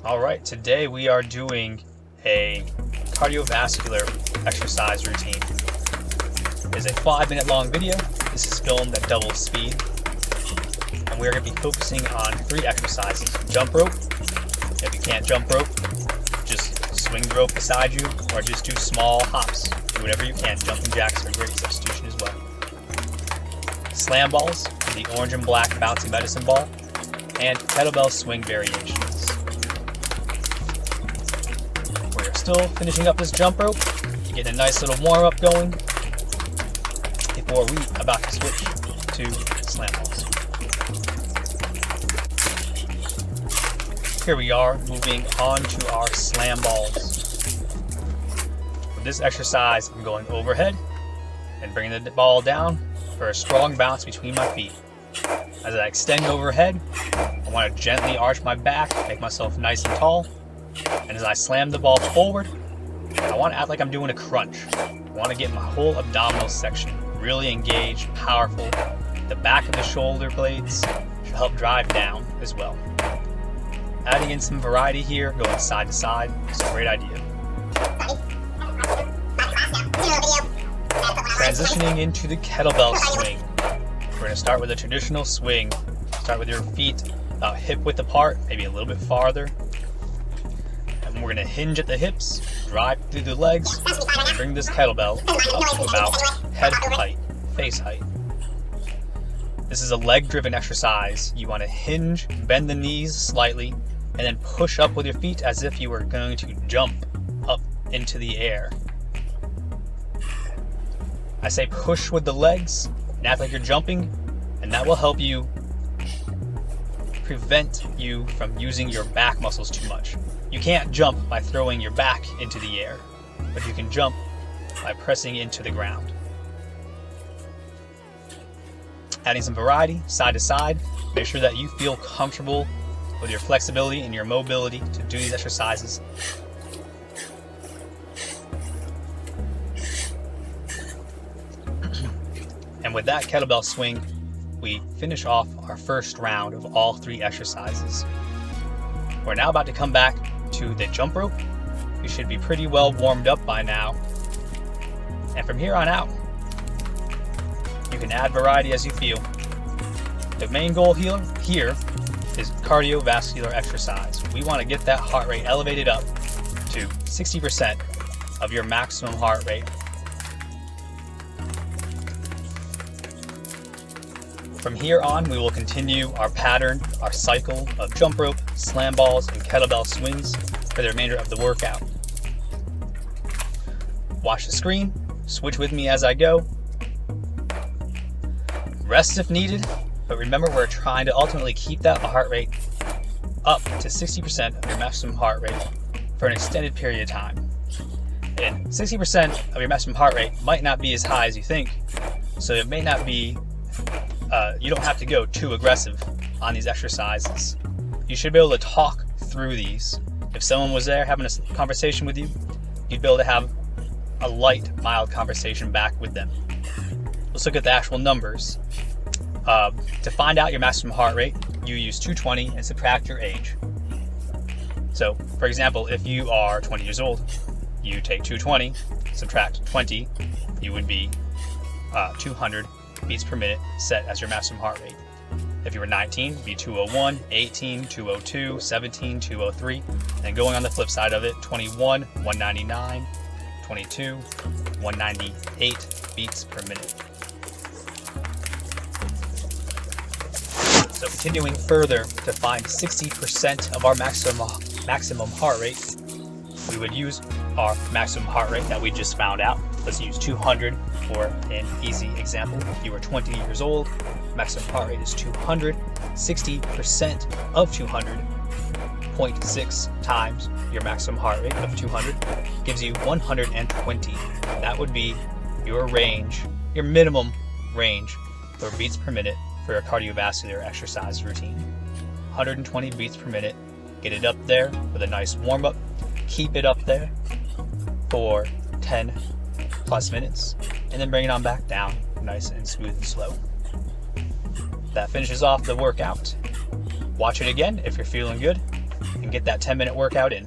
Alright, today we are doing a cardiovascular exercise routine. It is a 5-minute long video. This is filmed at double speed. And we are going to be focusing on 3 exercises. Jump rope. If you can't jump rope, just swing the rope beside you or just do small hops. Do whatever you can. Jumping jacks are a great substitution as well. Slam balls, the orange and black bouncy medicine ball, and kettlebell swing variations. We're still finishing up this jump rope, getting a nice little warm up going before we about to switch to slam balls. Here we are moving on to our slam balls. For this exercise, I'm going overhead and bringing the ball down for a strong bounce between my feet. As I extend overhead, I want to gently arch my back, make myself nice and tall. And as I slam the ball forward, I want to act like I'm doing a crunch. I want to get my whole abdominal section really engaged, powerful. The back of the shoulder blades should help drive down as well. Adding in some variety here, going side to side, is a great idea. Transitioning into the kettlebell swing. We're going to start with a traditional swing. Start with your feet about hip width apart, maybe a little bit farther. And we're going to hinge at the hips, drive through the legs, and bring this kettlebell up to about head height, face height. This is a leg-driven exercise. You want to hinge, bend the knees slightly, and then push up with your feet as if you were going to jump up into the air. I say push with the legs and act like you're jumping, and that will help you prevent you from using your back muscles too much. You can't jump by throwing your back into the air, but you can jump by pressing into the ground. Adding some variety, side to side. Make sure that you feel comfortable with your flexibility and your mobility to do these exercises. And with that kettlebell swing, we finish off our first round of all 3 exercises. We're now about to come back to the jump rope. You should be pretty well warmed up by now. And from here on out, you can add variety as you feel. The main goal here is cardiovascular exercise. We want to get that heart rate elevated up to 60% of your maximum heart rate. From here on, we will continue our pattern, our cycle of jump rope, slam balls, and kettlebell swings for the remainder of the workout. Watch the screen, switch with me as I go. Rest if needed, but remember we're trying to ultimately keep that heart rate up to 60% of your maximum heart rate for an extended period of time. And 60% of your maximum heart rate might not be as high as you think, so it may not be you don't have to go too aggressive on these exercises. You should be able to talk through these. If someone was there having a conversation with you, you'd be able to have a light, mild conversation back with them. Let's look at the actual numbers. To find out your maximum heart rate, you use 220 and subtract your age. So, for example, if you are 20 years old, you take 220, subtract 20, you would be 200 beats per minute set as your maximum heart rate. If you were 19, it'd be 201, 18, 202, 17, 203, and going on the flip side of it, 21, 199, 22, 198 beats per minute. So continuing further to find 60% of our maximum heart rate, we would use our maximum heart rate that we just found out. Let's use 200 for an easy example. If you were 20 years old, maximum heart rate is 200. 60% of 200, 0.6 times your maximum heart rate of 200, gives you 120. That would be your range, your minimum range for beats per minute for a cardiovascular exercise routine. 120 beats per minute. Get it up there with a nice warm up. Keep it up there for 10 plus minutes, and then bring it on back down nice and smooth and slow. That finishes off the workout. Watch it again if you're feeling good. and get that 10-minute workout in.